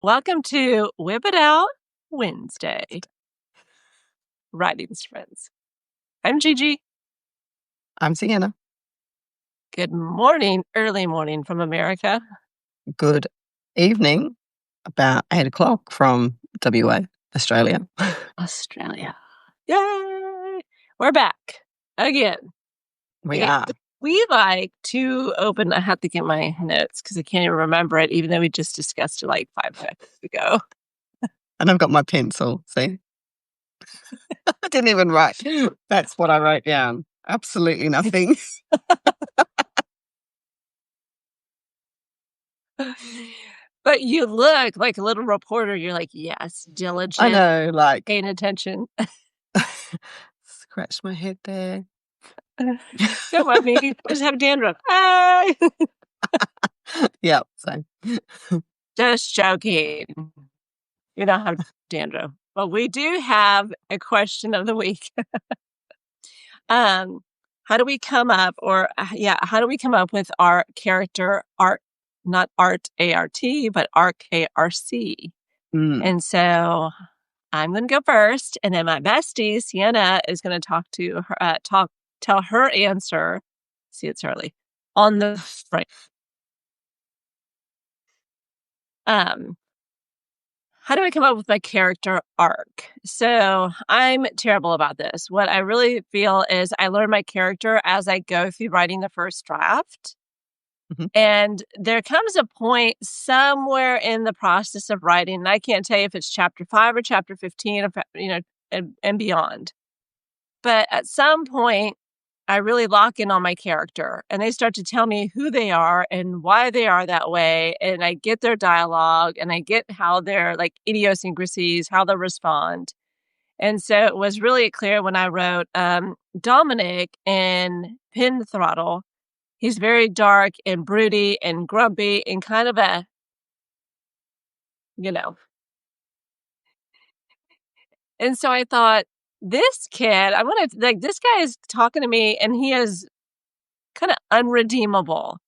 Welcome to Whip It Out Wednesday. Writing's Friends. I'm GiGi. I'm Sienna. Good morning, early morning from America. Good evening, about 8 o'clock from WA, Australia. Australia. Yay! We're back again. We are. We like to open, I have to get my notes because I can't even remember it, even though we just discussed it like 5 minutes ago. And I've got my pencil, see? I didn't even write. That's what I wrote down. Absolutely nothing. But you look like a little reporter. You're like, yes, diligent. I know, like... paying attention. Scratch my head there. Don't mind me. I just have dandruff. Hey! Yeah, same. Just joking. You don't have dandruff. But we do have a question of the week. How do we come up with our character arc, not art A-R-T, but arc A-R-C. And so I'm going to go first, and then my bestie, Sienna, is going to tell her answer. See, it's early. On the front. How do I come up with my character arc? So I'm terrible about this. What I really feel is I learn my character as I go through writing the first draft. Mm-hmm. And there comes a point somewhere in the process of writing, and I can't tell you if it's chapter 5 or chapter 15, and beyond. But at some point, I really lock in on my character, and they start to tell me who they are and why they are that way. And I get their dialogue, and I get how their like idiosyncrasies, how they respond. And so it was really clear when I wrote Dominic in Pin Throttle. He's very dark and broody and grumpy and kind of a, And so I thought, this kid, this guy is talking to me, and he is kind of unredeemable.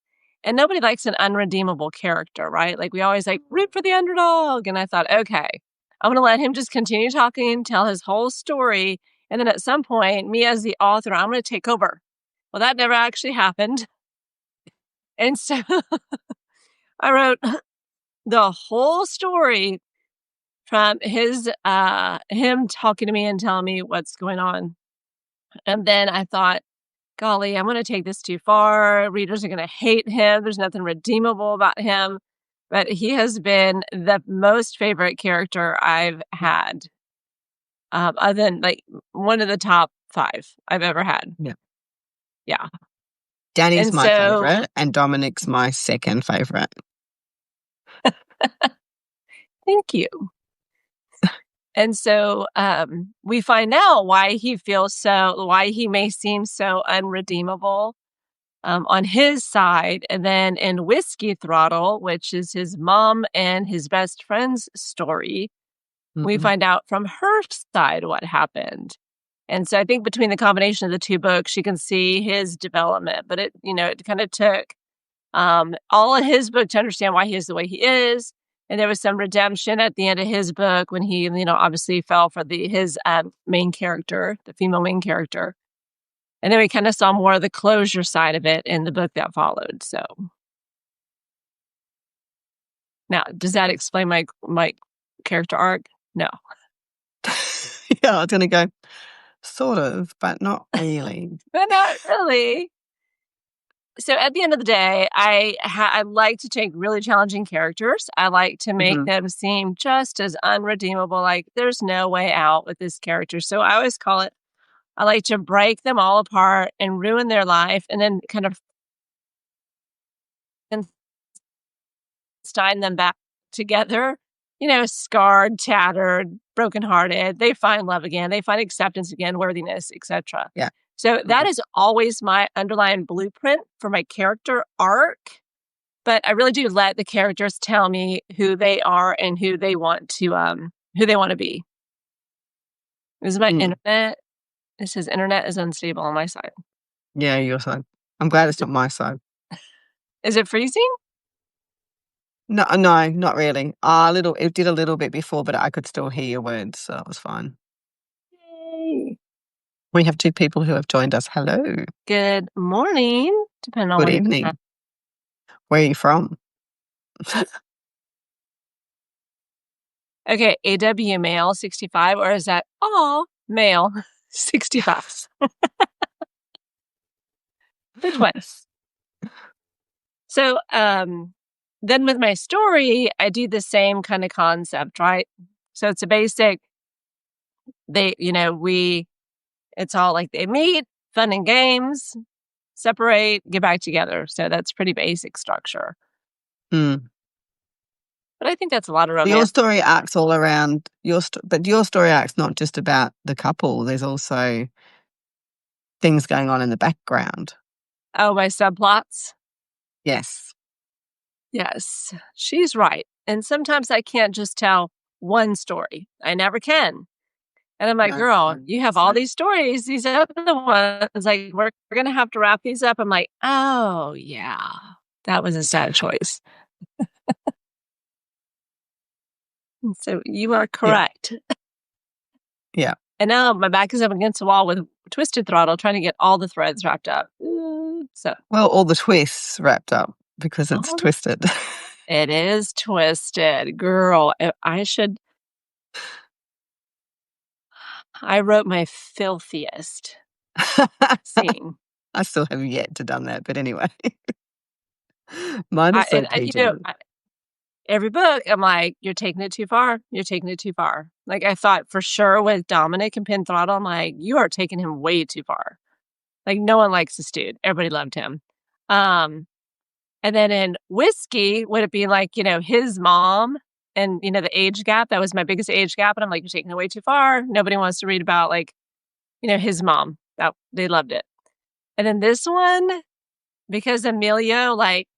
And nobody likes an unredeemable character, right? Like, we always root for the underdog. And I thought, okay, I'm going to let him just continue talking, tell his whole story. And then at some point, me as the author, I'm going to take over. Well, that never actually happened. And so I wrote the whole story from him talking to me and telling me what's going on. And then I thought, golly, I'm going to take this too far. Readers are going to hate him. There's nothing redeemable about him. But he has been the most favorite character I've had. Other than one of the top 5 I've ever had. Yeah. Yeah. Danny's my favorite, and Dominic's my second favorite. Thank you. And so we find out why he may seem so unredeemable on his side. And then in Whiskey Throttle, which is his mom and his best friend's story, we find out from her side what happened. And so I think between the combination of the 2 books, you can see his development. But it kind of took all of his book to understand why he is the way he is. And there was some redemption at the end of his book when he, obviously fell for his main character, the female main character. And then we kind of saw more of the closure side of it in the book that followed. So now, does that explain my character arc? No. Yeah, I was going to go, sort of, but not really. But not really. So at the end of the day, I like to take really challenging characters. I like to make them seem just as unredeemable. Like, there's no way out with this character. So I always call it, I like to break them all apart and ruin their life, and then kind of stein them back together, scarred, tattered, brokenhearted. They find love again. They find acceptance again, worthiness, etc. Yeah. So that is always my underlying blueprint for my character arc. But I really do let the characters tell me who they are and who they want to be. This is my internet. It says internet is unstable on my side. Yeah, your side. I'm glad it's not my side. Is it freezing? No, no, not really. A little. It did a little bit before, but I could still hear your words, so it was fine. Yay. We have 2 people who have joined us. Hello. Good morning, depending on Good where you're evening. at. Where are you from? Okay, AW male 65, or is that all male 65? Which one? So, then with my story, I do the same kind of concept, right? So it's a basic, it's all like they meet, fun and games, separate, get back together. So that's pretty basic structure. Mm. But I think that's a lot of Your romance. story arc's all around but your story arc's not just about the couple. There's also things going on in the background. Oh, my subplots? Yes. Yes, she's right. And sometimes I can't just tell one story. I never can. And I'm like, No, girl, no, you have all no. these stories. These other ones, like, we're going to have to wrap these up. I'm like, oh, yeah, that was a sad choice. And so you are Yeah. correct. Yeah. And now my back is up against the wall with twisted throttle, trying to get all the threads wrapped up. So, Well, all the twists wrapped up because it's twisted. it is twisted. Girl, I wrote my filthiest scene. I still have yet to done that, but anyway. Mine is so PG. Every book, I'm like, you're taking it too far. You're taking it too far. Like, I thought for sure with Dominic and Pin Throttle, I'm like, you are taking him way too far. Like, no one likes this dude. Everybody loved him. And then in Whiskey, would it be like, his mom and, the age gap? That was my biggest age gap. And I'm like, you're taking it way too far. Nobody wants to read about, like, his mom. They loved it. And then this one, because Emilio, like,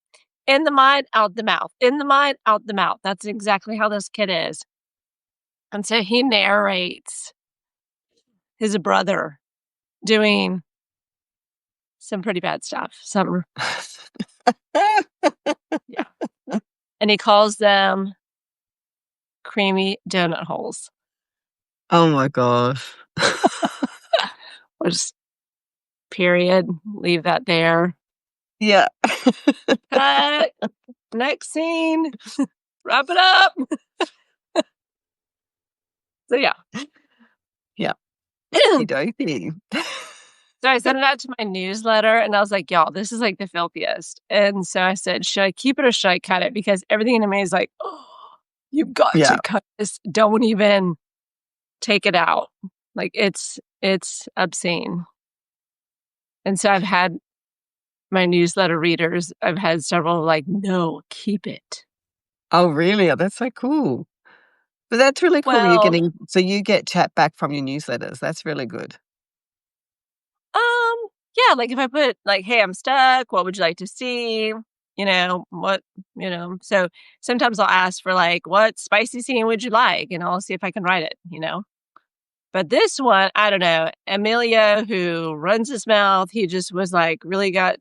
in the mind, out the mouth. In the mind, out the mouth. That's exactly how this kid is. And so he narrates his brother doing some pretty bad stuff. Yeah. And he calls them creamy donut holes. Oh my gosh. Or just period. Leave that there. Yeah. Cut. Next scene. Wrap it up. So yeah. Yeah. Okey-dokey. So I sent it out to my newsletter and I was like, y'all, this is like the filthiest. And so I said, should I keep it or should I cut it? Because everything in me is like, oh, you've got to cut this. Don't even take it out. Like it's obscene. And so I've had my newsletter readers, I've had several like, no, keep it. Oh, really? Oh, that's so cool. But that's really cool. Well, So you get chat back from your newsletters. That's really good. yeah, like if I put like, hey, I'm stuck, what would you like to see? So sometimes I'll ask for like, what spicy scene would you like? And I'll see if I can write it, But this one, I don't know. Emilio, who runs his mouth, he just was like really got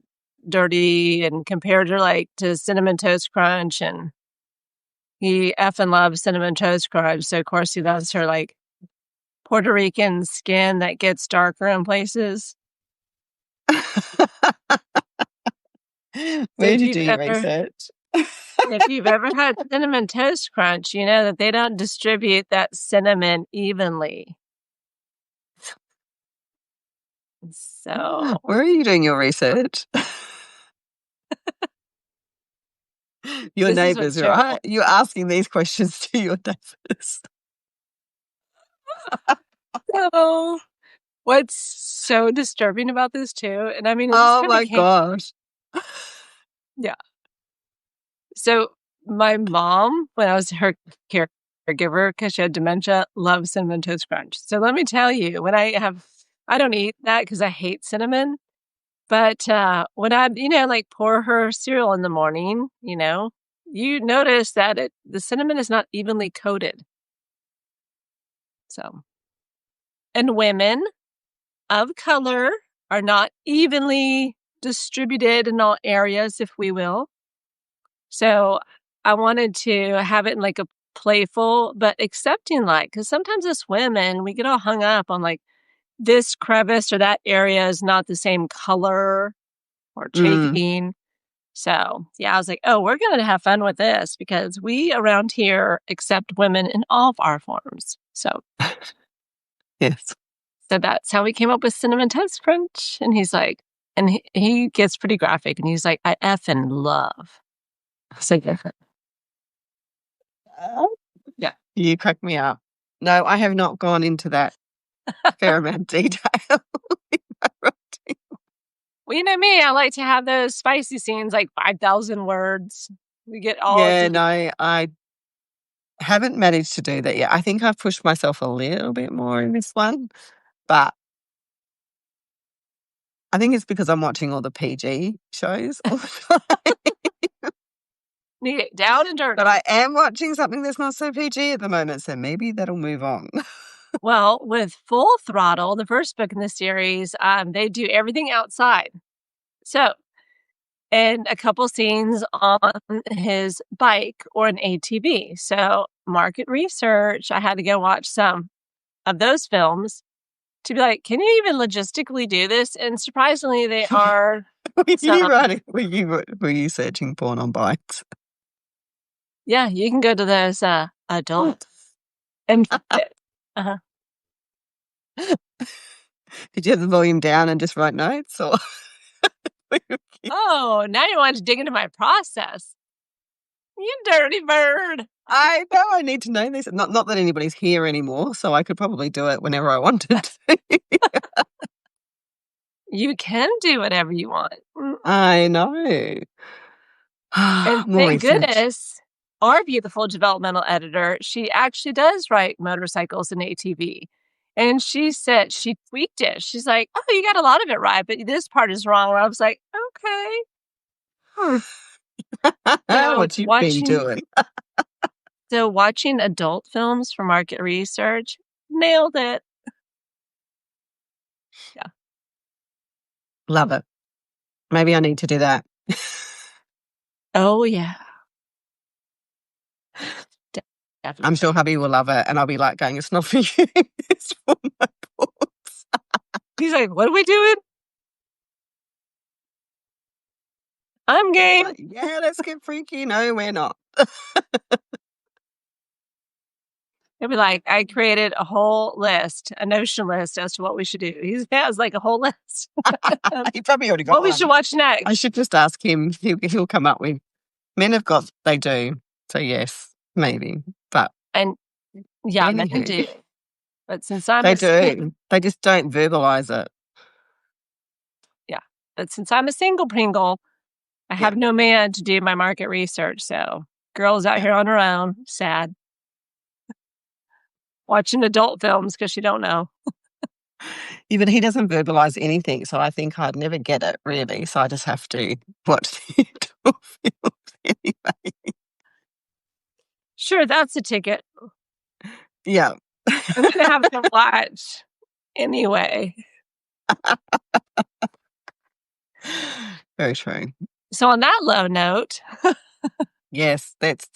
dirty and compared her like to Cinnamon Toast Crunch. And he effing loves Cinnamon Toast Crunch. So, of course, he loves her like Puerto Rican skin that gets darker in places. Where did you do your research? If you've ever had Cinnamon Toast Crunch, you know that they don't distribute that cinnamon evenly. So, where are you doing your research? Your neighbors, right? You're asking these questions to your neighbors. So, what's so disturbing about this too, and I mean, oh my gosh. Yeah. So my mom, when I was her caregiver, because she had dementia, loves Cinnamon Toast Crunch. So let me tell you, I don't eat that because I hate cinnamon. But when I, like pour her cereal in the morning, you notice that the cinnamon is not evenly coated. So, and women of color are not evenly distributed in all areas, if we will. So I wanted to have it in like a playful but accepting light, because sometimes as women, we get all hung up on like this crevice or that area is not the same color or chafing. So, yeah, I was like, oh, we're going to have fun with this because we around here accept women in all of our forms. So, Yes. so that's how we came up with Cinnamon Toast Crunch. And he's like, and he gets pretty graphic and he's like, I effing love. So, yeah. You crack me up. No, I have not gone into that fair amount of detail. Well, you know me, I like to have those spicy scenes, like 5,000 words. We get all no, I haven't managed to do that yet. I think I've pushed myself a little bit more in this one, but I think it's because I'm watching all the PG shows all the time. need it down and dirty. But I am watching something that's not so PG at the moment, so maybe that'll move on. Well, with Full Throttle, the first book in the series, they do everything outside. So, and a couple scenes on his bike or an ATV. So, market research, I had to go watch some of those films to be like, can you even logistically do this? And surprisingly, they are. Were you searching porn on bikes? Yeah, you can go to those adult and uh-huh. Did you have the volume down and just write notes, or? Oh, now you want to dig into my process. You dirty bird. I know I need to know this. Not that anybody's here anymore, so I could probably do it whenever I wanted to. You can do whatever you want. I know. And More thank research. goodness, our beautiful developmental editor, she actually does write motorcycles and ATV. And she said she tweaked it. She's like, oh, you got a lot of it right, but this part is wrong. Where I was like, okay. So What you been doing? So watching adult films for market research, nailed it. Yeah. Love it. Maybe I need to do that. Oh, yeah. Definitely. I'm sure hubby will love it, and I'll be like going, it's not for you, it's for my boys. He's like, what are we doing? I'm game. Yeah, let's get freaky. No, we're not. He'll be like, I created a whole list, a Notion list as to what we should do. He has like a whole list. He probably already got what one. we should watch next. I should just ask him. He'll come up with. Men have got, they do. So yes, maybe. But and yeah, men do. But since I'm they just don't verbalize it. Yeah. But since I'm a single Pringle, I have no man to do my market research. So girl's out here on her own, sad. Watching adult films because she don't know. Yeah, but he doesn't verbalize anything, so I think I'd never get it, really. So I just have to watch the adult films anyway. Sure, that's a ticket. Yeah. I'm going to have to watch anyway. Very true. So on that low note. Yes, that's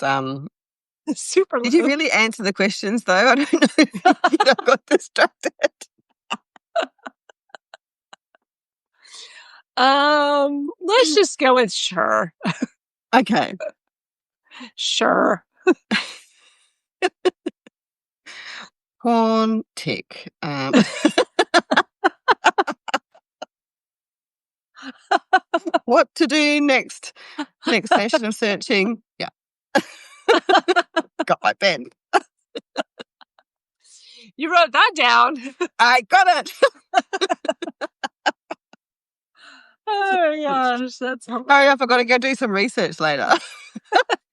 super low. Did you really answer the questions, though? I don't know. I got distracted. Let's just go with sure. Okay. Sure. Porn tick. What to do next? Next session of searching. Yeah. Got my pen. You wrote that down. I got it. Oh my gosh, that's hilarious. Hurry up, I've got to go do some research later.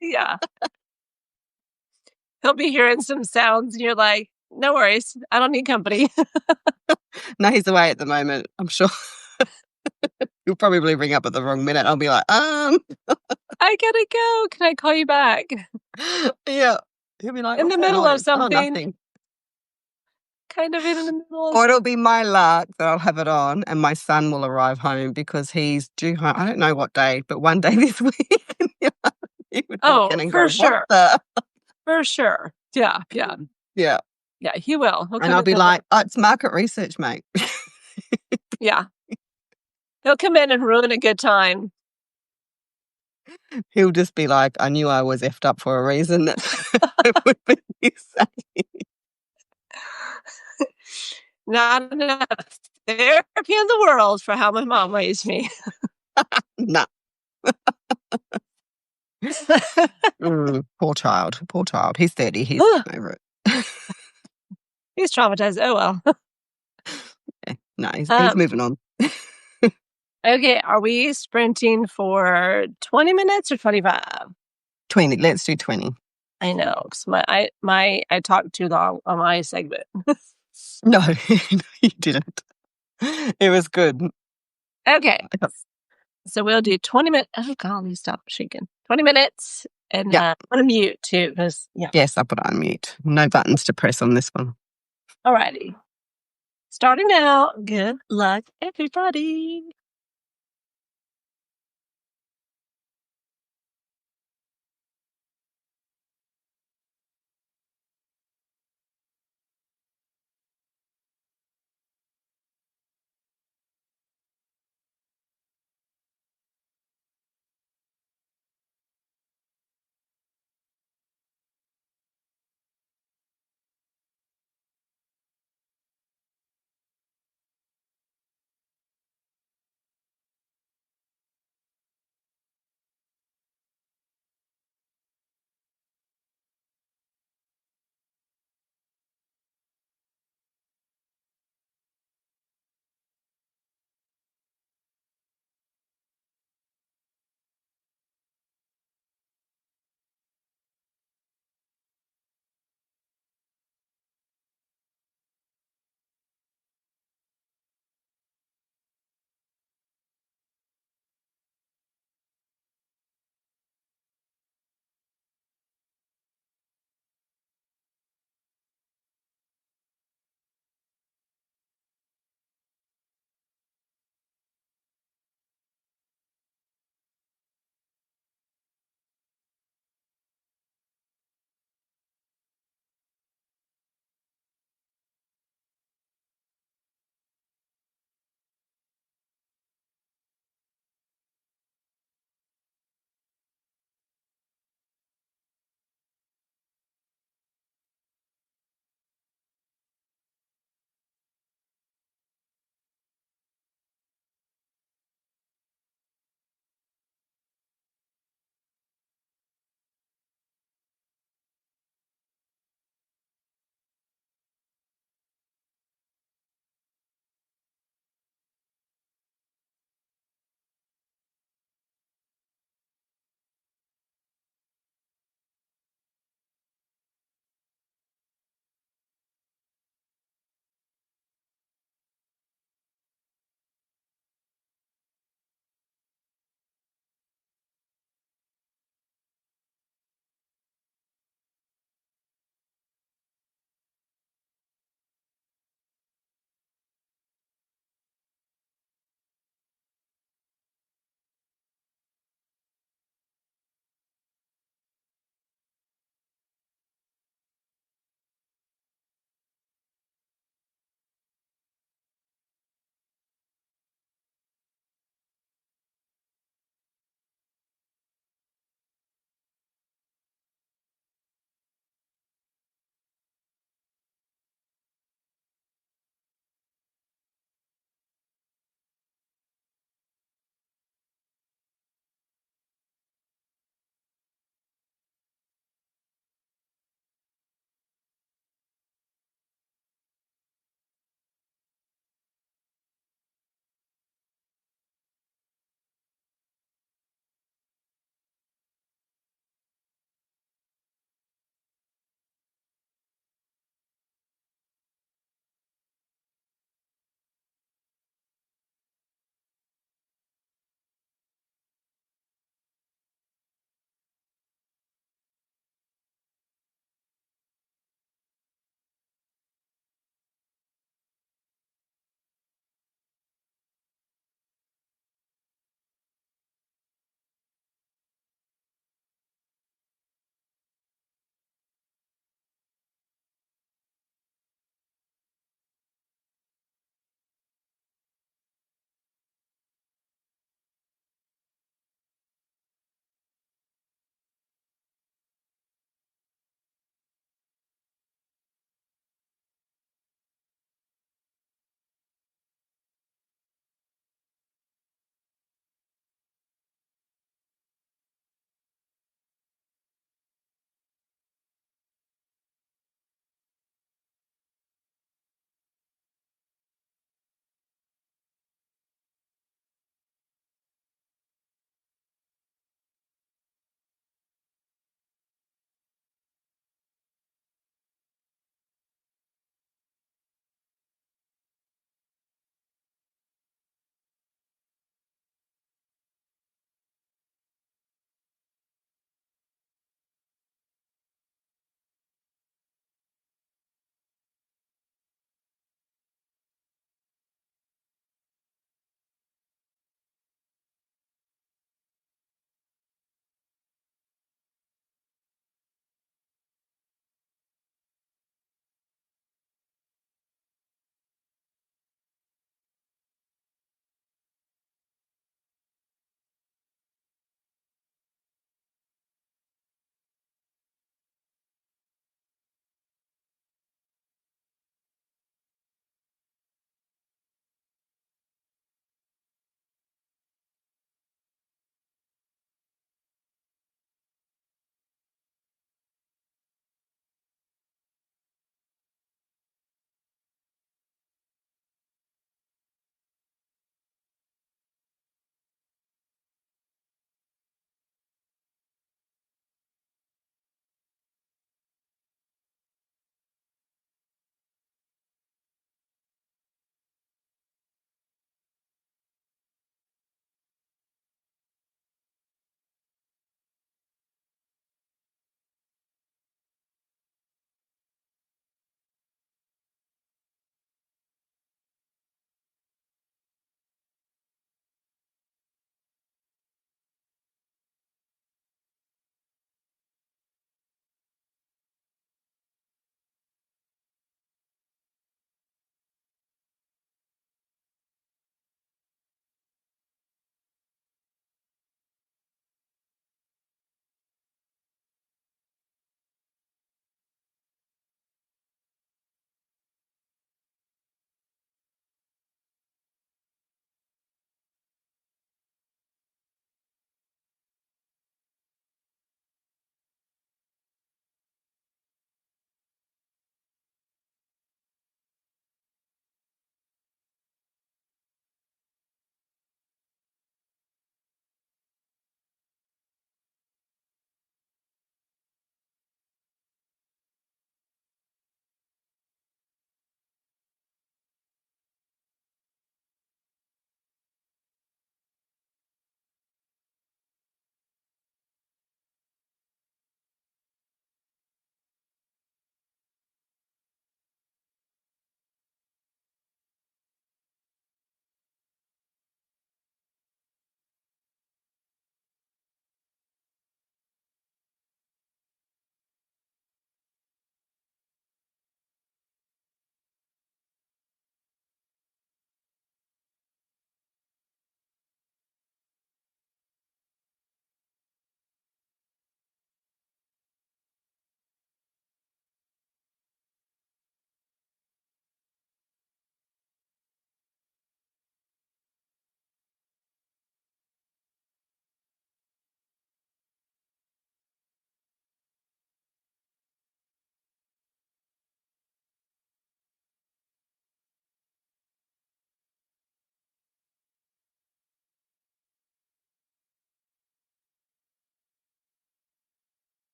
Yeah. He'll be hearing some sounds and you're like, no worries, I don't need company. No, he's away at the moment, I'm sure. He'll probably ring up at the wrong minute. I'll be like, I gotta go. Can I call you back? Yeah. He'll be like, in the middle of something. Oh, nothing. Kind of in the middle of Or it'll be my luck that I'll have it on and my son will arrive home because he's due home. I don't know what day, but one day this week. He would walk Oh, in and for go, "What sure. the?" For sure. Yeah, yeah. Yeah. Yeah, he will. He'll And come I'll in be and like, "Oh, it's market research, mate." yeah. He'll come in and ruin a good time. He'll just be like, "I knew I was effed up for a reason." That would be his saying. Not enough therapy in the world for how my mom raised me. Nah. Poor child, poor child. He's 30, he's over it. He's traumatized. Oh, well. Yeah, no, he's moving on. Okay, are we sprinting for 20 minutes or 25? 20, let's do 20. I know, 'cause I talked too long on my segment. No, no, you didn't. It was good. Okay, so we'll do 20 minutes. Oh, golly, stop shaking. 20 minutes and Yeah. put a mute too, because, yeah. Yes, I put it on mute. No buttons to press on this one. Alrighty. Starting now. Good luck, everybody.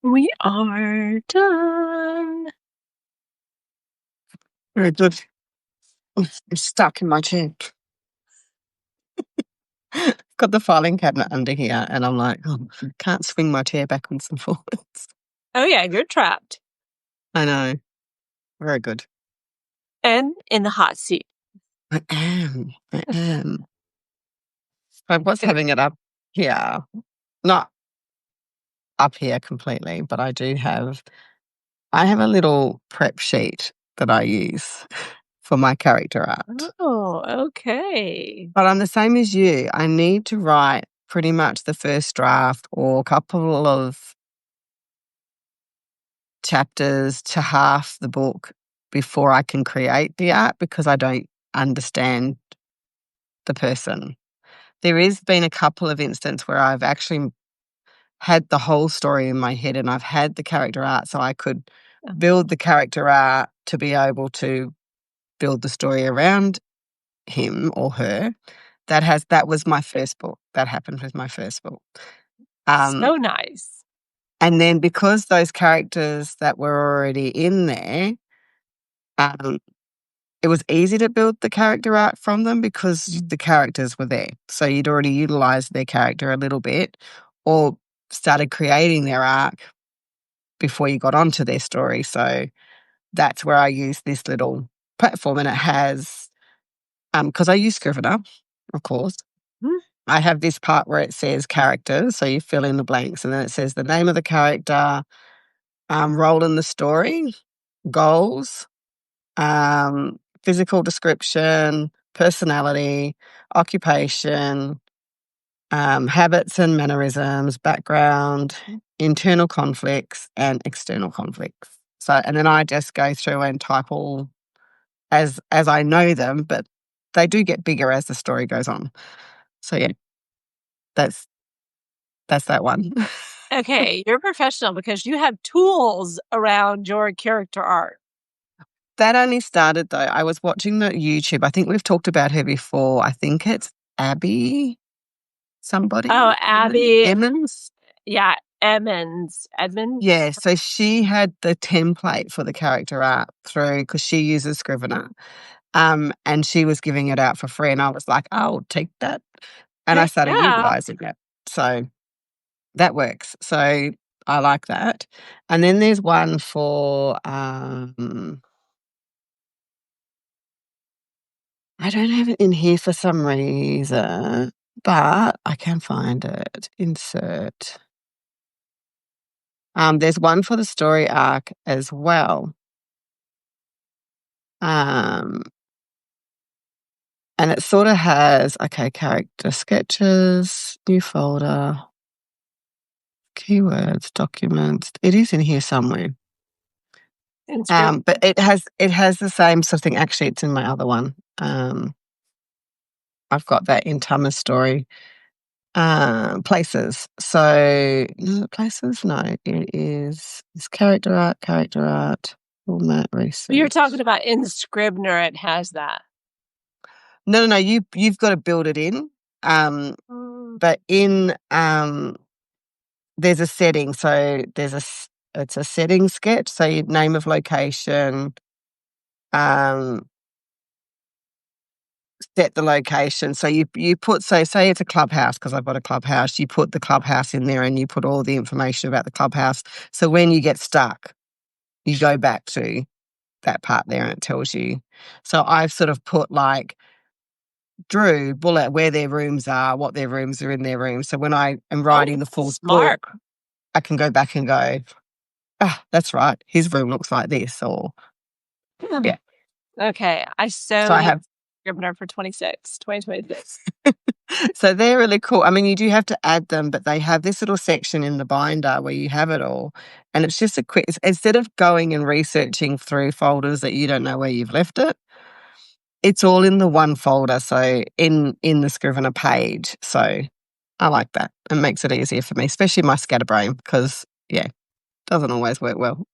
We are done. Very good. It's stuck in my chair. Got the filing cabinet under here, and I'm like, oh, can't swing my chair backwards and forwards. Oh, yeah, you're trapped. I know. Very good. And in the hot seat. I am. I was having it up here. Not up here completely, but I have a little prep sheet that I use for my character art. Oh, okay. But I'm the same as you. I need to write pretty much the first draft or a couple of chapters to half the book before I can create the art because I don't understand the person. There has been a couple of instances where I've actually had the whole story in my head and I've had the character art so I could build the character art to be able to build the story around him or her. That was my first book. That happened with my first book. So nice. And then because those characters that were already in there, it was easy to build the character art from them because the characters were there. So you'd already utilised their character a little bit or started creating their arc before you got onto their story. So that's where I use this little platform, and it has, because I use Scrivener, of course. I have this part where it says characters, so you fill in the blanks, and then it says the name of the character, role in the story, goals, physical description, personality, occupation, habits and mannerisms, background, internal conflicts, and external conflicts. So, and then I just go through and type all as I know them, but they do get bigger as the story goes on. So yeah, that's that one. Okay, you're professional because you have tools around your character art. That only started though. I was watching the YouTube. I think we've talked about her before. I think it's Abby somebody. Oh, Abby. Emmons. Yeah, Edmonds. Yeah, so she had the template for the character art through because she uses Scrivener. And she was giving it out for free, and I was like, I'll take that. And I started utilising it. So that works. So I like that. And then there's one for I don't have it in here for some reason, but I can find it. Insert. There's one for the story arc as well. And it sort of has, character sketches, new folder, keywords, documents. It is in here somewhere. But it has the same sort of thing. Actually, it's in my other one. I've got that in Tama's story. Places. So places. No, it's character art, format research. You're talking about in Scrivener. It has that. No. You've got to build it in. But in there's a setting. So it's a setting sketch. So your name of location. Set the location. So you put, say it's a clubhouse, because I've got a clubhouse, you put the clubhouse in there and you put all the information about the clubhouse. So when you get stuck, you go back to that part there and it tells you. So I've sort of put like Drew, bullet, where their rooms are, what their rooms are in their rooms. So when I am writing the full book, I can go back and go, that's right, his room looks like this, or yeah. Okay, so I have Scrivener for 2026. So they're really cool. I mean, you do have to add them, but they have this little section in the binder where you have it all. And it's just instead of going and researching through folders that you don't know where you've left it, it's all in the one folder. So in the Scrivener page. So I like that. It makes it easier for me, especially my scatterbrain, because it doesn't always work well.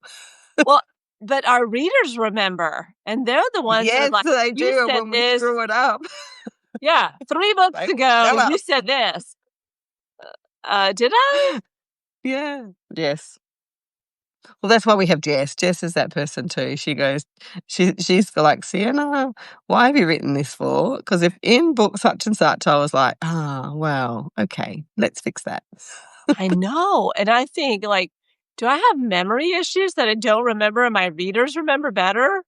Well, but our readers remember, and they're the ones that are like, they do when we screw it up. Yeah, 3 months ago, you said this. Did I? Yeah. Yes. Well, that's why we have Jess. Jess is that person too. She goes, she's like, Sienna, why have you written this for? Because if in book such and such, I was like, well, okay, let's fix that. I know. And I think, like, do I have memory issues that I don't remember and my readers remember better?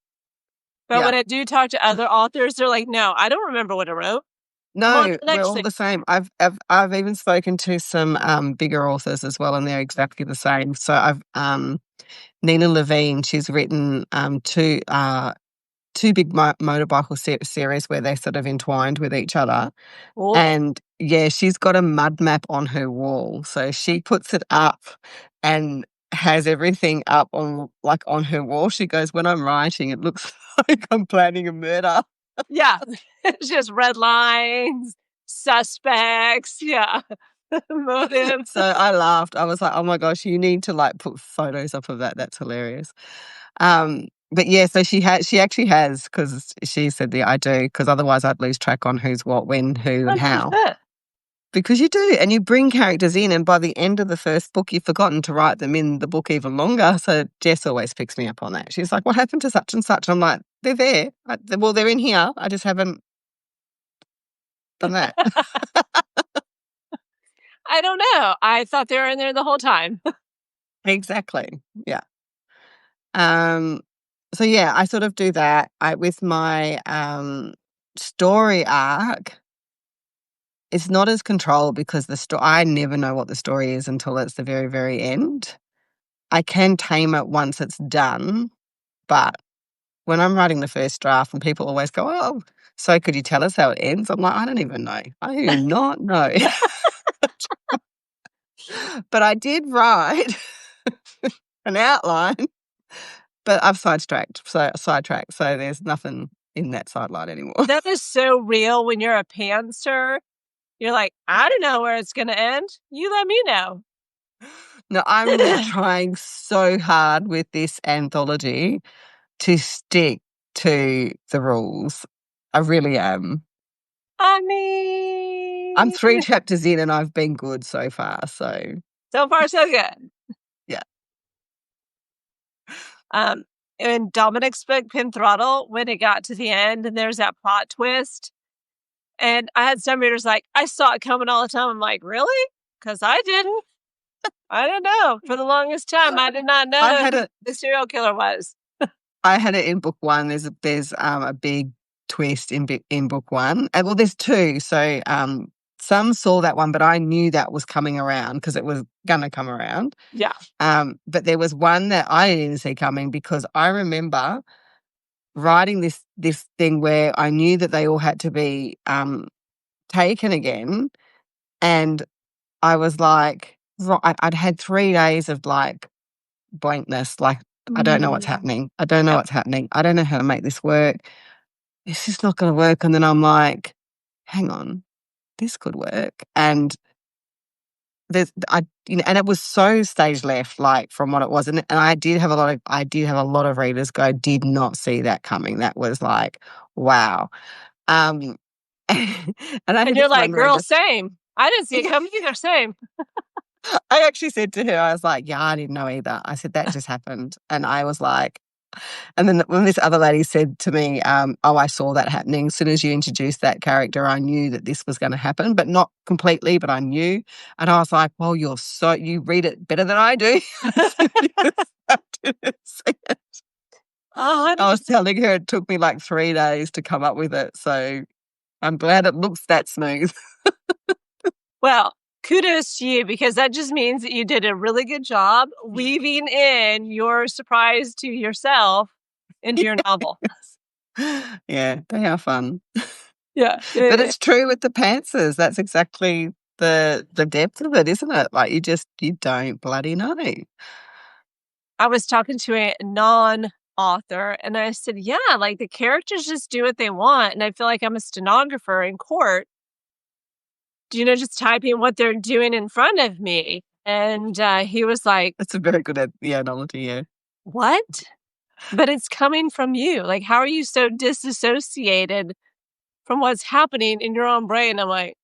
But when I do talk to other authors, they're like, no, I don't remember what I wrote. I'm on No, to the we're next all thing. the same. I've even spoken to some bigger authors as well, and they're exactly the same. So I've Nina Levine. She's written two big motorcycle series where they sort of entwined with each other. Cool. And yeah, she's got a mud map on her wall. So she puts it up and has everything up on her wall. She goes, when I'm writing, it looks like I'm planning a murder. Yeah. It's just red lines, suspects. Yeah. Motive. So I laughed. I was like, oh my gosh, you need to like put photos up of that. That's hilarious. But yeah, so she actually has, because she said that I do, because otherwise I'd lose track on who's what, when, who, and how. 100%. Because you do, and you bring characters in, and by the end of the first book, you've forgotten to write them in the book even longer. So Jess always picks me up on that. She's like, what happened to such and such? I'm like, they're there. Well, they're in here. I just haven't done that. I don't know. I thought they were in there the whole time. Exactly. Yeah. So yeah, I sort of do that. With my story arc, it's not as controlled because I never know what the story is until it's the very, very end. I can tame it once it's done, but when I'm writing the first draft and people always go, oh, so could you tell us how it ends? I'm like, I don't even know. I do not know. But I did write an outline, but I've sidetracked. So there's nothing in that sideline anymore. That is so real when you're a pantser. You're like, I don't know where it's going to end. You let me know. No, I'm trying so hard with this anthology to stick to the rules. I really am. I mean, I'm 3 chapters in and I've been good so far. So far, so good. yeah. In Dominic's book, Pin Throttle, when it got to the end and there's that plot twist, and I had some readers like, I saw it coming all the time. I'm like, really? Because I didn't. I don't know. For the longest time, I did not know who the serial killer was. I had it in book 1. There's a big twist in book 1. And well, there's 2. So some saw that one, but I knew that was coming around because it was gonna come around. Yeah. But there was one that I didn't see coming because I remember writing this thing where I knew that they all had to be taken again, and I was like, I'd had 3 days of like blankness, like I don't know what's happening. I don't know what's happening. I don't know how to make this work. It's just not going to work. And then I'm like, hang on, this could work. And and it was so stage left, like from what it was. And I did have a lot of readers go, did not see that coming. That was like, wow. And you're like, girl, same. I didn't see it coming either. Same. I actually said to her, I was like, yeah, I didn't know either. I said, that just happened. And I was like, and then when this other lady said to me, oh, I saw that happening. As soon as you introduced that character, I knew that this was going to happen, but not completely, but I knew. And I was like, well, you read it better than I do. I was telling her it took me like 3 days to come up with it. So I'm glad it looks that smooth. Well, kudos to you, because that just means that you did a really good job weaving in your surprise to yourself into your novel. Yeah, they are fun. Yeah. But it's true with the pantsers. That's exactly the depth of it, isn't it? Like you don't bloody know. I was talking to a non-author and I said, yeah, like the characters just do what they want. And I feel like I'm a stenographer in court, just typing what they're doing in front of me. And he was like, that's a very good analogy, yeah. What? But it's coming from you. Like, how are you so disassociated from what's happening in your own brain? I'm like,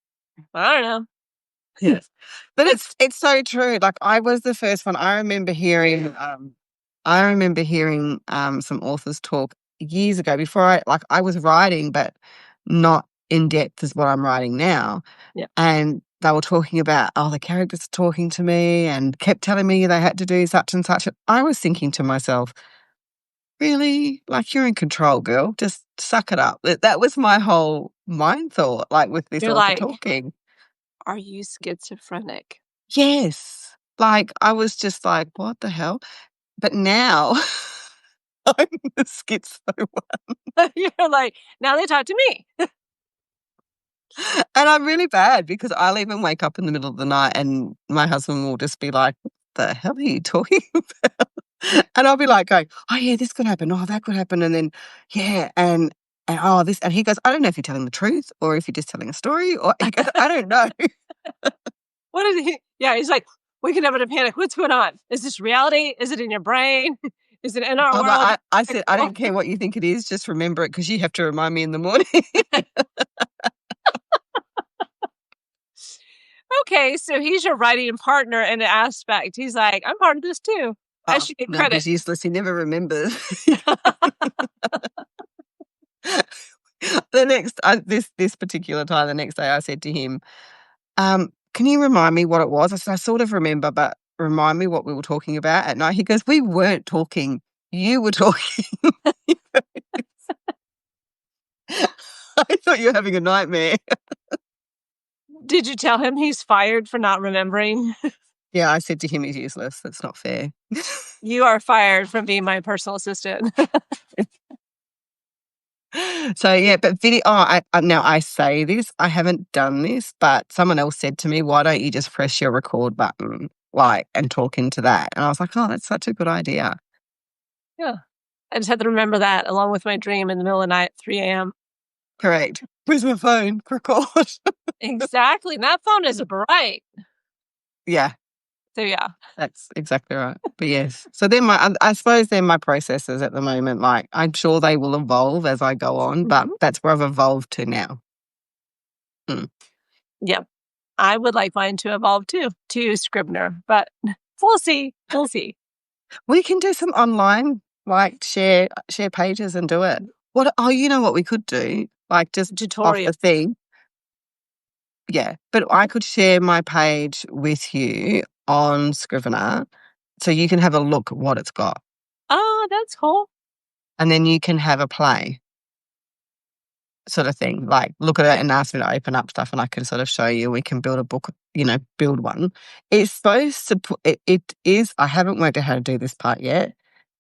I don't know. Yes. But it's so true. Like I was the first one. I remember hearing I remember hearing some authors talk years ago before I was writing, but not in depth as what I'm writing now. Yeah. And they were talking about, oh, the characters are talking to me and kept telling me they had to do such and such. And I was thinking to myself, really? Like, you're in control, girl. Just suck it up. That was my whole mind thought, like with this You're author like, talking. are you schizophrenic? Yes. Like, I was just like, what the hell? But now I'm the schizo one. You're like, now they talk to me. And I'm really bad because I'll even wake up in the middle of the night and my husband will just be like, what the hell are you talking about? And I'll be like going, oh, yeah, this could happen. Oh, that could happen. And then, yeah, and oh, this. And he goes, I don't know if you're telling the truth or if you're just telling a story. Or he goes, I don't know. What is he? Yeah, he's like, waking up in a panic. What's going on? Is this reality? Is it in your brain? Is it in our I'm world? like, I said, I don't care what you think it is. Just remember it because you have to remind me in the morning. Okay, so he's your writing partner in an aspect. He's like, I'm part of this too. I should get No, credit. he's useless. He never remembers. This particular time, the next day, I said to him, can you remind me what it was? I said, I sort of remember, but remind me what we were talking about at night. He goes, we weren't talking. You were talking. I thought you were having a nightmare. Did you tell him he's fired for not remembering? Yeah, I said to him, he's useless. That's not fair. You are fired from being my personal assistant. So, yeah, but video, now I say this, I haven't done this, but someone else said to me, why don't you just press your record button, and talk into that? And I was like, oh, that's such a good idea. Yeah. I just had to remember that along with my dream in the middle of the night, 3 a.m. Correct. Where's my phone? Record. Exactly. That phone is bright. Yeah. So, yeah. That's exactly right. But yes. So then I suppose they're my processes at the moment. Like, I'm sure they will evolve as I go on, but that's where I've evolved to now. Yeah. I would like mine to evolve too, to Scribner, but we'll see. We'll see. We can do some online, share pages and do it. You know what we could do? Like, just off Tutorial. the thing. Yeah. But I could share my page with you on Scrivener so you can have a look at what it's got. Oh, that's cool. And then you can have a play sort of thing. Like, look at it and ask me to open up stuff and I can sort of show you. We can build a book, build one. It's supposed to it is, I haven't worked out how to do this part yet.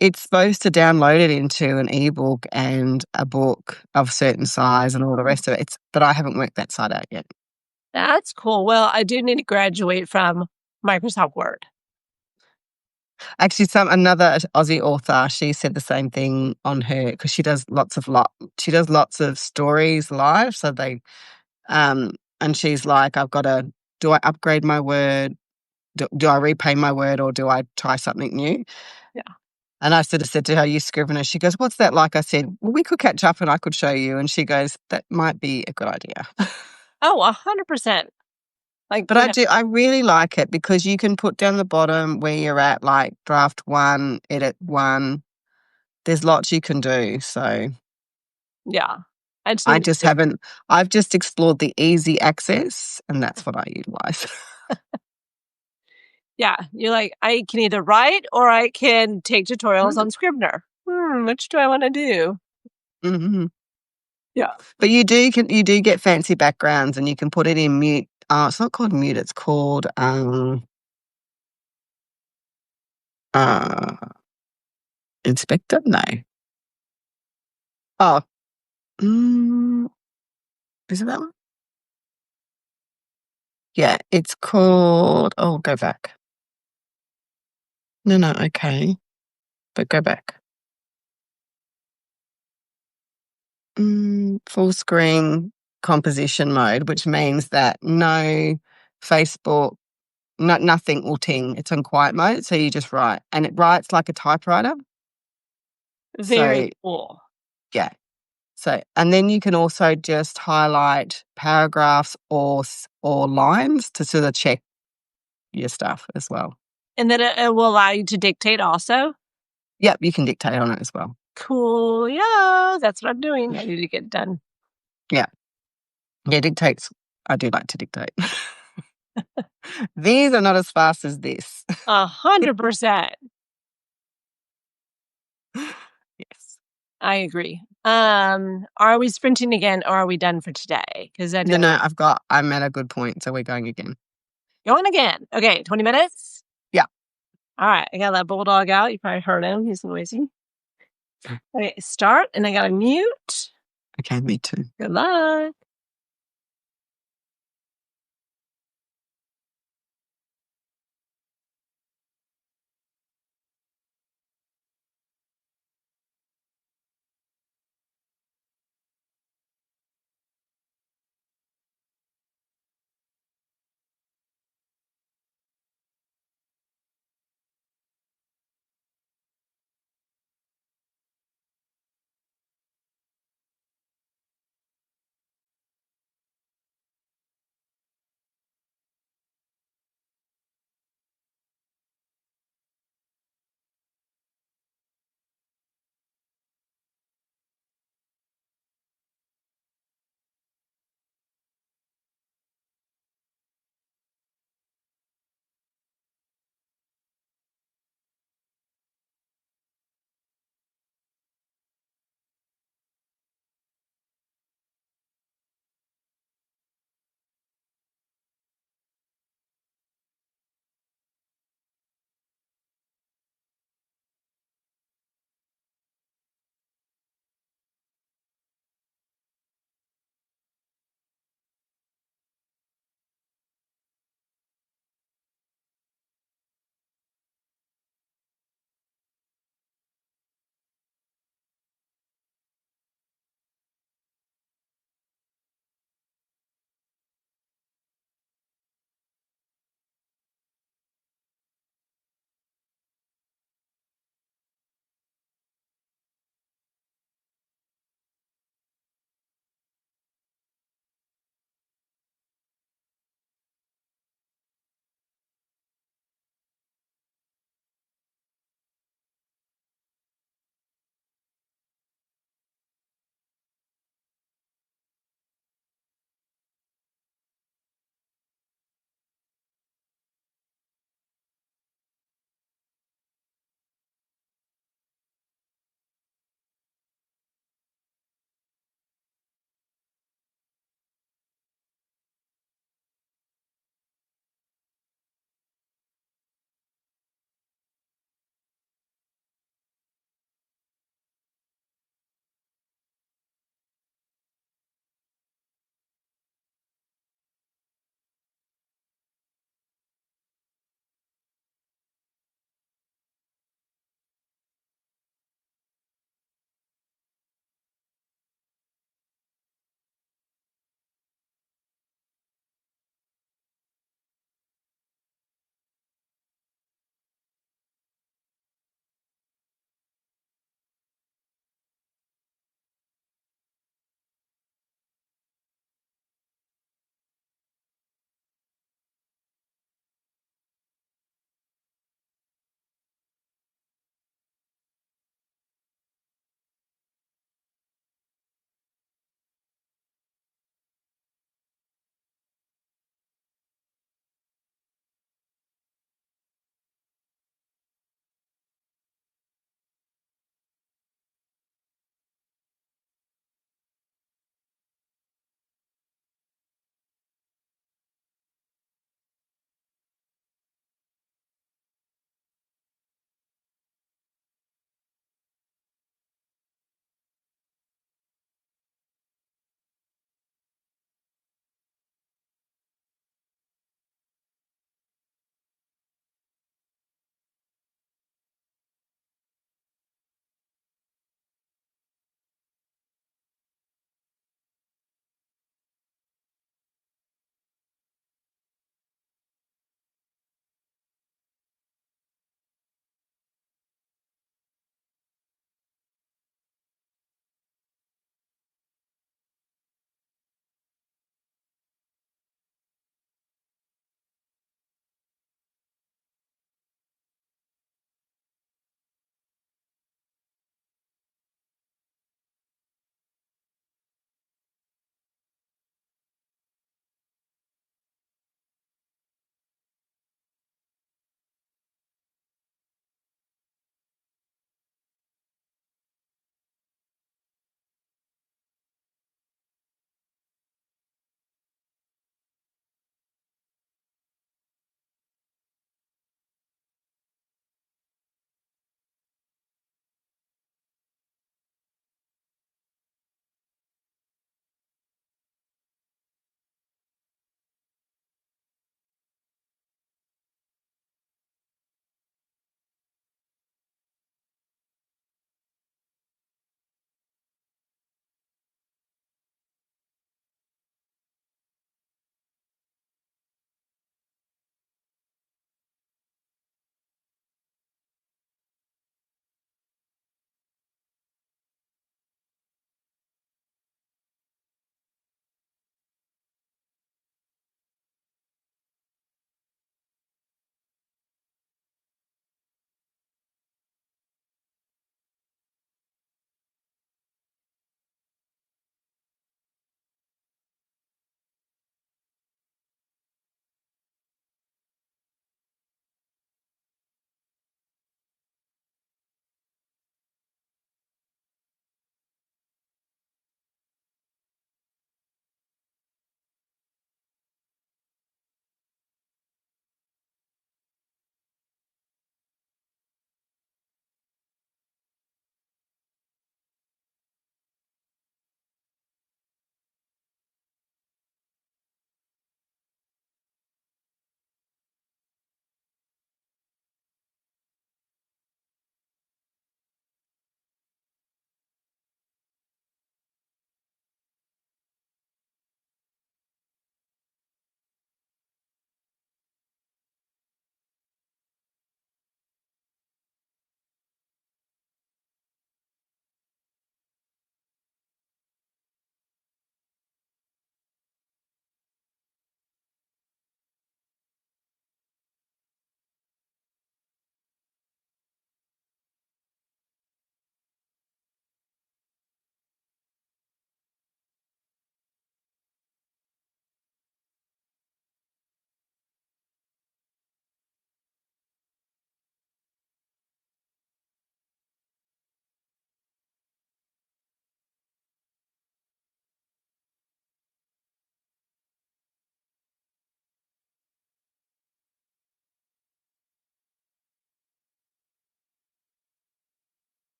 It's supposed to download it into an ebook and a book of certain size and all the rest of it. But I haven't worked that side out yet. That's cool. Well, I do need to graduate from Microsoft Word. Actually, another Aussie author, she said the same thing on her because she does lots of stories live. So they, and she's like, do I upgrade my Word? Do I repay my Word or do I try something new? Yeah. And I sort of said to her, you Scrivener. She goes, what's that like? I said, well, we could catch up and I could show you. And she goes, that might be a good idea. Oh, 100%. But I really like it because you can put down the bottom where you're at, like draft 1, edit 1. There's lots you can do. So yeah. I've just explored the easy access and that's what I utilize. Yeah. You're like, I can either write or I can take tutorials on Scrivener. Which do I want to do? Mm-hmm. Yeah. But you do get fancy backgrounds and you can put it in mute. It's not called mute, it's called inspector? No. Oh. Is it that one? Yeah, it's called go back. No, okay. But go back. Full screen composition mode, which means that no Facebook, nothing will ting. It's on quiet mode, so you just write. And it writes like a typewriter. Very cool. Yeah. So, and then you can also just highlight paragraphs or lines to sort of check your stuff as well. And then it will allow you to dictate also? Yep, you can dictate on it as well. Cool. Yeah, that's what I'm doing. I need to get done. Yeah. Yeah, dictates. I do like to dictate. These are not as fast as this. 100%. Yes. I agree. Are we sprinting again or are we done for today? Because I know No, I'm at a good point, so we're going again. going again. Okay, 20 minutes? Yeah. All right, I got that bulldog out. You probably heard him. He's noisy. Okay, start, and I got to mute. Okay, me too. Good luck.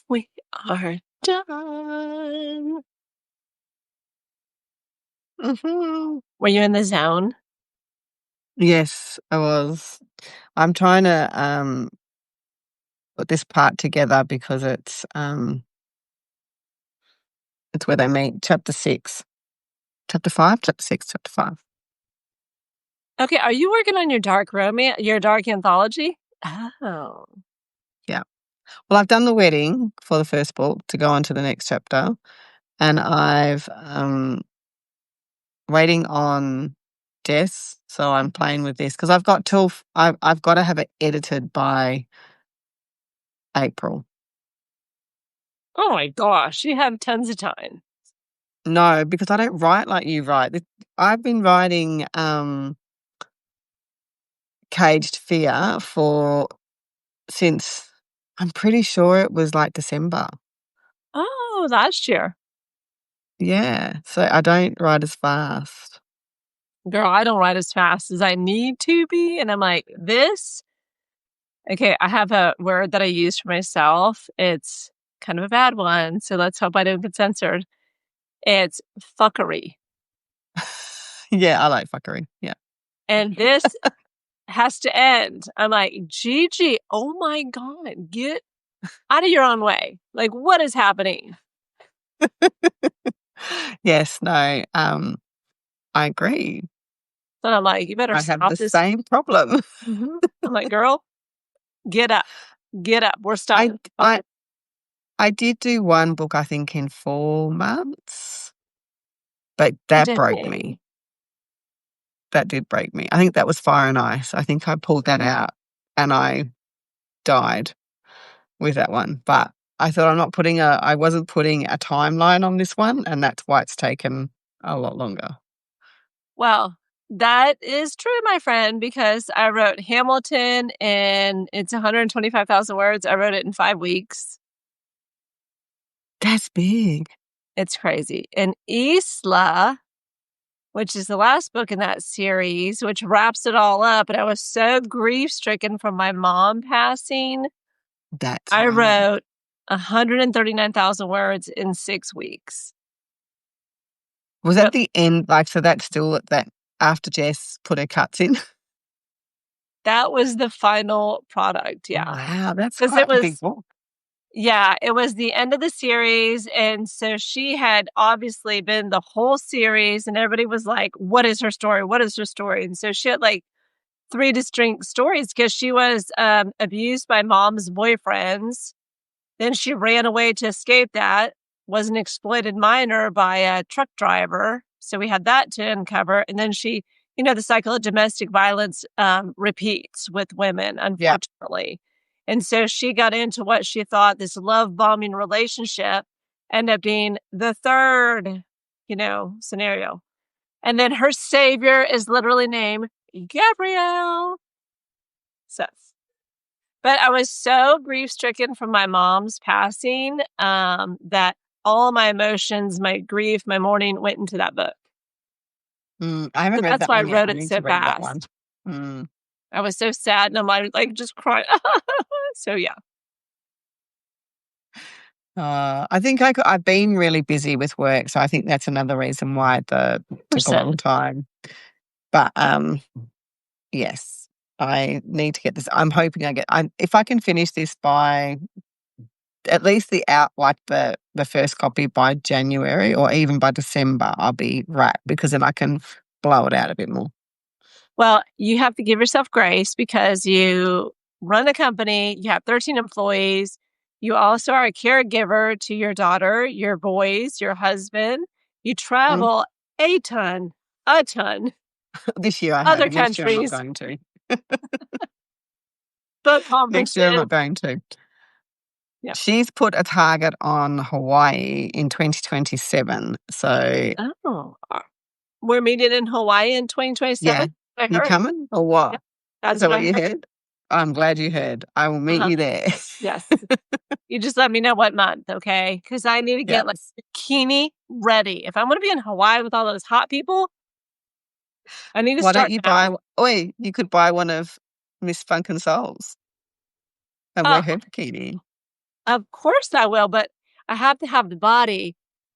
We are done. Mhm. Were you in the zone? Yes, I was. I'm trying to put this part together because it's where they meet. Chapter 6. Chapter 5? Chapter 6, chapter 5. Okay, are you working on your dark romance, your dark anthology? Oh. Yeah. Well, I've done the wedding for the first book to go on to the next chapter, and I've waiting on Jess, so I'm playing with this because I've got till I've got to have it edited by April. Oh my gosh, you have tons of time. No, because I don't write like you write. I've been writing Caged Fear for since I'm pretty sure it was like December. Oh, last year. Yeah, so I don't write as fast. Girl, I don't write as fast as I need to be. And I'm like, this? Okay, I have a word that I use for myself. It's kind of a bad one. So let's hope I don't get censored. It's fuckery. Yeah, I like fuckery. Yeah. And this has to end. I'm like, GiGi, oh my God, get out of your own way. Like, what is happening? Yes, no, I agree. So I'm like, you better I have stop the this. same problem. I'm like, girl, get up. Get up. We're I stopping. I I did do one book, I think, in 4 months, but that broke Dang. me. That did break me. I think that was Fire and Ice. I think I pulled that out and I died with that one, but I thought I wasn't putting a timeline on this one, and that's why it's taken a lot longer. Well, that is true, my friend, because I wrote Hamilton and it's 125,000 words. I wrote it in 5 weeks. That's big. It's crazy. And Isla, which is the last book in that series, which wraps it all up. And I was so grief stricken from my mom passing. That's I hard. wrote 139,000 words in 6 weeks. Was But that the end? Like, so that's still that after Jess put her cuts in? that was the final product. Yeah. Wow, that's Because it quite a big was, book. yeah, it was the end of the series. And so she had obviously been the whole series, and everybody was like, what is her story? What is her story? And so she had like 3 distinct stories because she was abused by mom's boyfriends. Then she ran away to escape that, was an exploited minor by a truck driver. So we had that to uncover. And then she, the cycle of domestic violence repeats with women, Yeah. unfortunately. And so she got into what she thought this love bombing relationship ended up being the third, scenario. And then her savior is literally named Gabrielle. So, but I was so grief stricken from my mom's passing that all my emotions, my grief, my mourning went into that book. I haven't So read that's that why I one yet. wrote I it need so to read that one. fast. I was so sad, and I'm like just crying. So yeah. I think I've been really busy with work, so I think that's another reason why it took a long Percent. time. But yes, I need to get this. I'm hoping if I can finish this by at least the first copy by January or even by December, I'll be right because then I can blow it out a bit more. Well, you have to give yourself grace because you run a company, you have 13 employees, you also are a caregiver to your daughter, your boys, your husband. You Mm. travel a ton, This year I other have. Next year I'm not countries, going to. book Next year I'm conferences. not going to. Yeah. She's put a target on Hawaii in 2027. So, Oh, we're meeting in Hawaii in 2027. yeah. I You heard. coming or Yeah, what? Is that's that what what I you heard. heard? I'm glad you heard. I will meet Uh-huh. you there. Yes. You just let me know what month, okay? Because I need to Yeah. get like bikini ready. If I'm going to be in Hawaii with all those hot people, I need to Why don't start you now. buy you could buy one of Miss Funk and Souls and wear Oh, her bikini. Of course I will, but I have to have the body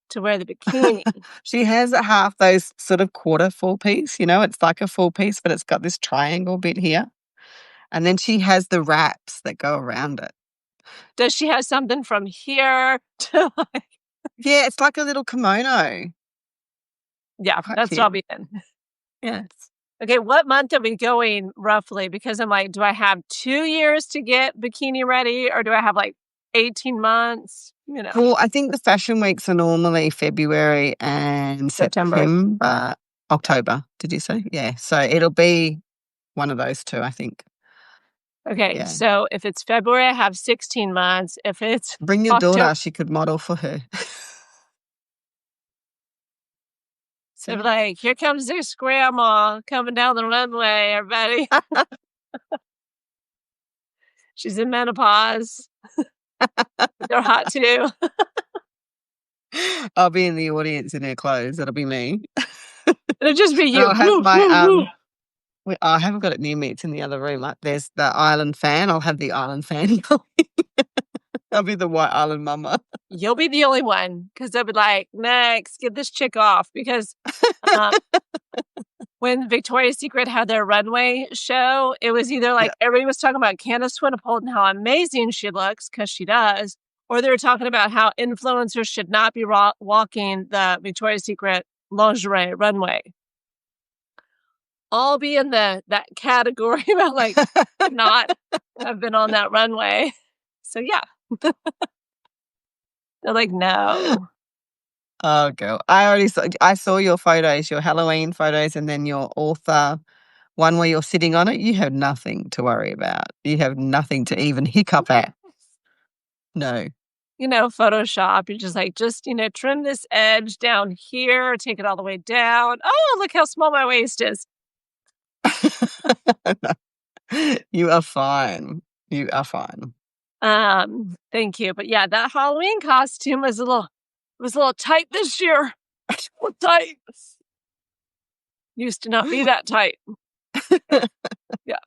to wear the bikini. She has half those sort of quarter full piece, it's like a full piece, but it's got this triangle bit here. And then she has the wraps that go around it. Does she have something from here to like... Yeah, it's like a little kimono. Yeah, Quite that's cute. what I'll be in. Yes. Okay, what month are we going roughly? Because I'm like, do I have 2 years to get bikini ready, or do I have like 18 months? Well, I think the fashion weeks are normally February and September. October, did you say? Yeah. So it'll be one of those two, I think. Okay, Yeah. so if it's February, I have 16 months. If it's Bring your October, daughter, she could model for her. so like, here comes this grandma coming down the runway, everybody. She's in menopause. They're hot too. I'll be in the audience in her clothes. That'll be me. It'll just be you. I'll have my I haven't got it near me. It's in the other room. There's the island fan. I'll have the island fan going. I'll be the white island mama. You'll be the only one, because they'll be like, next, get this chick off. Because when Victoria's Secret had their runway show, it was either like everybody was talking about Candace Swinnenpold and how amazing she looks, because she does, or they were talking about how influencers should not be walking the Victoria's Secret lingerie runway. I'll be in that category about like not have been on that runway. So yeah. They're like, no. Oh, girl. I saw your photos, your Halloween photos, and then your author one where you're sitting on it. You have nothing to worry about. You have nothing to even hiccup at. No. Photoshop, you're just like, trim this edge down here, take it all the way down. Oh, look how small my waist is. You are fine. You are fine. Thank you. But yeah, that Halloween costume was a little tight this year. Tight. Used to not be that tight. Yeah.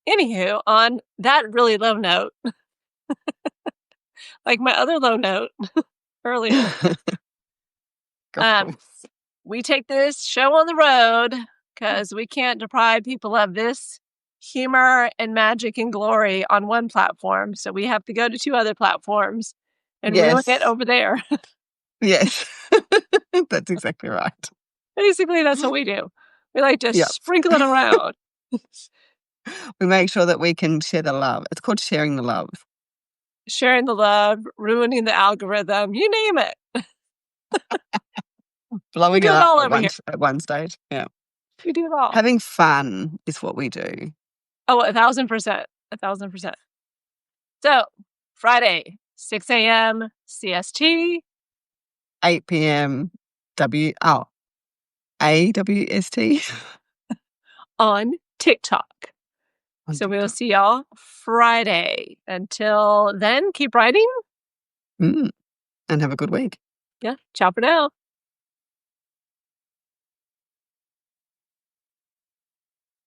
Anywho, on that really low note, like my other low note earlier, we take this show on the road because we can't deprive people of this humor and magic and glory on one platform. So we have to go to 2 other platforms and ruin it over there. Yes. That's exactly right. Basically, that's what we do. We like to sprinkle it around. We make sure that we can share the love. It's called sharing the love. Sharing the love, ruining the algorithm, you name it. Blowing it up at one stage. Yeah. We do it all. Having fun is what we do. Oh, 1,000%. 1,000%. So, Friday, 6 a.m. CST. 8 p.m. AWST. On TikTok. So we'll see y'all Friday. Until then, keep writing. And have a good week. Yeah. Ciao for now.